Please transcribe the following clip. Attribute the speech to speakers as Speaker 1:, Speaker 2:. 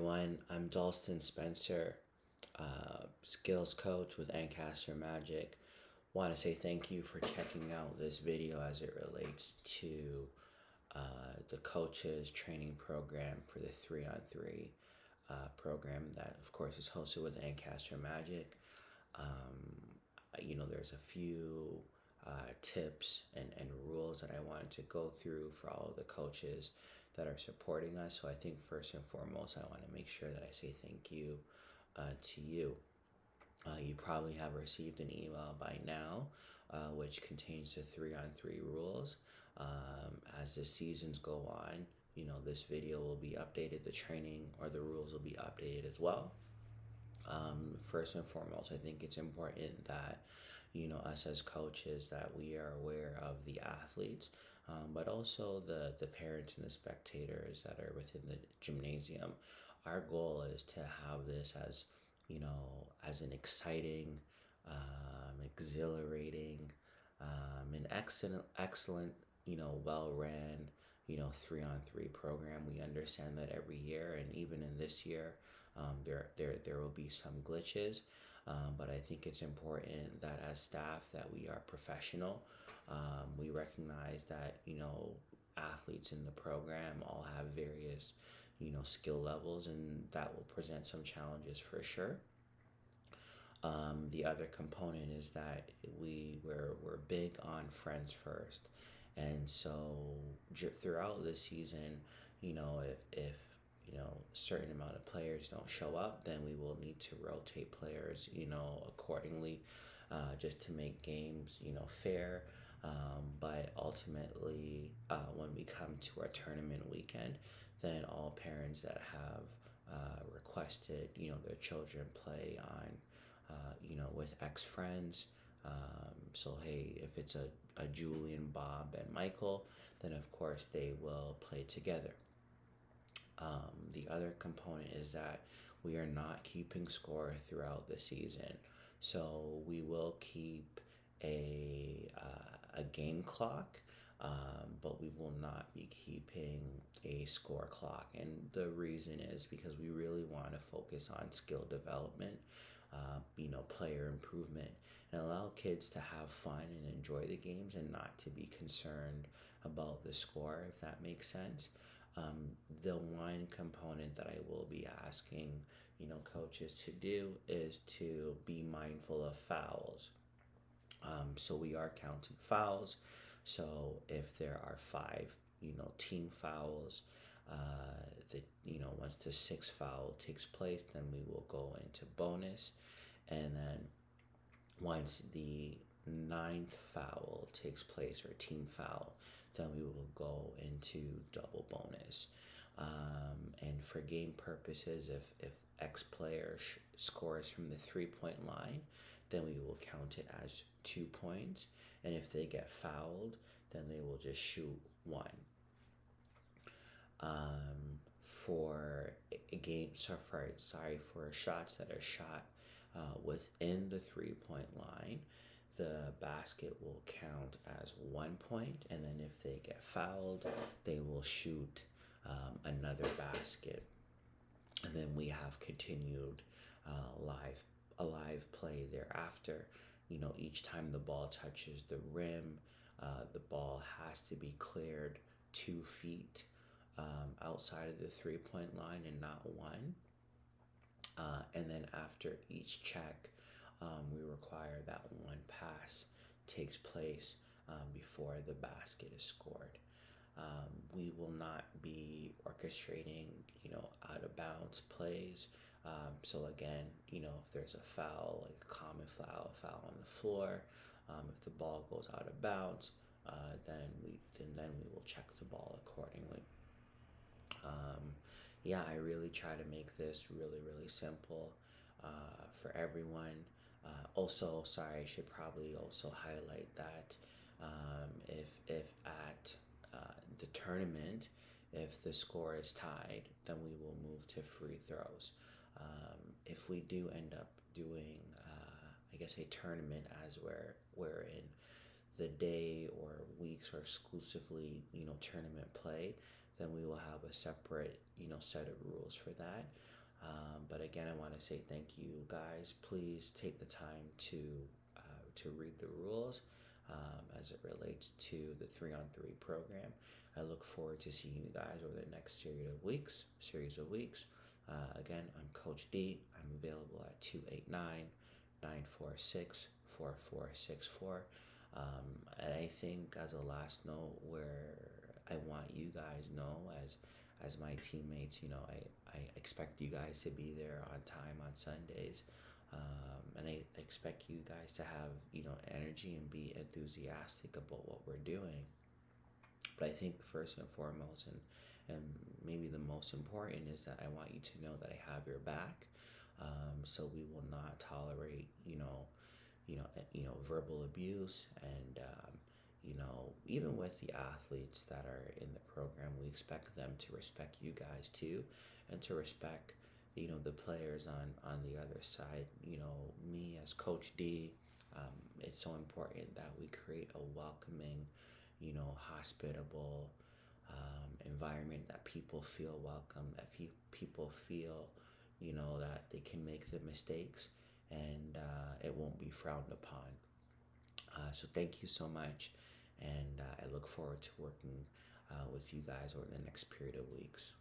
Speaker 1: everyone. I'm Dalston Spencer, skills coach with Ancaster Magic. Want to say thank you for checking out this video as it relates to the coaches training program for the 3-on-3 program that, of course, is hosted with Ancaster Magic. There's a few tips and rules that I wanted to go through for all of the coaches that are supporting us. So I think first and foremost, I want to make sure that I say thank you to you. You probably have received an email by now, which contains the 3-on-3 rules. As the seasons go on, this video will be updated, the training or the rules will be updated as well. First and foremost, I think it's important that us as coaches, that we are aware of the athletes, but also the parents and the spectators that are within the gymnasium. Our goal is to have this as as an exciting, exhilarating, an excellent, well ran, 3-on-3 program. We understand that every year, and even in this year, there will be some glitches, but I think it's important that as staff that we are professional. We recognize that athletes in the program all have various skill levels, and that will present some challenges for sure. The other component is that we're big on friends first, and so throughout the season, if a certain amount of players don't show up, then we will need to rotate players, accordingly, just to make games, fair. But ultimately, when we come to our tournament weekend, then all parents that have requested, their children play on, with ex friends. So hey, if it's a Julian, Bob, and Michael, then of course they will play together. The other component is that we are not keeping score throughout the season, so we will keep a game clock, but we will not be keeping a score clock. And the reason is because we really want to focus on skill development, player improvement, and allow kids to have fun and enjoy the games and not to be concerned about the score, if that makes sense. The one component that I will be asking, coaches to do is to be mindful of fouls. So we are counting fouls. So if there are 5, team fouls, once the 6th foul takes place, then we will go into bonus, and then once the 9th foul takes place, or team foul, then we will go into double bonus. And for game purposes, if X player scores from the 3-point line, then we will count it as 2 points. And if they get fouled, then they will just shoot 1. For a game, for shots that are shot within the 3-point line, the basket will count as 1 point, and then if they get fouled, they will shoot another basket. And then we have continued live play thereafter. Each time the ball touches the rim, the ball has to be cleared 2 feet outside of the 3-point line and not 1. And then after each check, we require that 1 pass takes place before the basket is scored. We will not be orchestrating, out of bounds plays. So again, if there's a foul, like a common foul on the floor, if the ball goes out of bounds, then we will check the ball accordingly. I really try to make this really, really simple for everyone. Also, sorry, I should probably also highlight that if at the tournament, if the score is tied, then we will move to free throws. If we do end up doing, a tournament as we're in the day or weeks are exclusively, tournament play, then we will have a separate, set of rules for that. But again, I want to say thank you, guys. Please take the time to read the rules as it relates to the 3-on-3 program. I look forward to seeing you guys over the next series of weeks. Again, I'm Coach D. I'm available at 289-946-4464. And I think as a last note, where I want you guys know as my teammates, I expect you guys to be there on time on Sundays. And I expect you guys to have, energy and be enthusiastic about what we're doing. But I think first and foremost, and maybe the most important, is that I want you to know that I have your back. So we will not tolerate, verbal abuse, and even with the athletes that are in the program, we expect them to respect you guys too, and to respect, the players on the other side. Me as Coach D, it's so important that we create a welcoming, hospitable environment, that people feel welcome, that people feel, that they can make the mistakes, and it won't be frowned upon. So thank you so much, and I look forward to working with you guys over the next period of weeks.